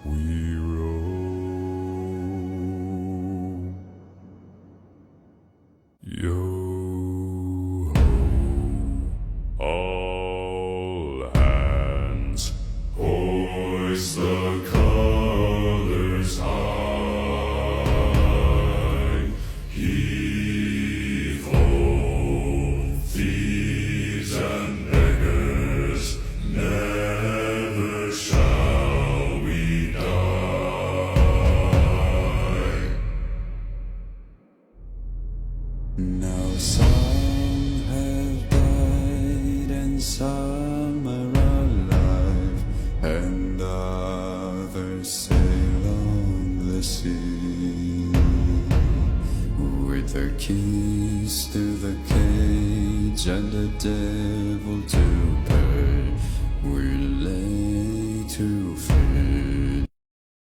we roll. Yo ho, all hands, hoist the colors high. Heave ho, thieves and beggars, never shall we die. Now some have died and some are alive, and others sail on the sea with their keys to the cage and the devil to pay. We lay to fear.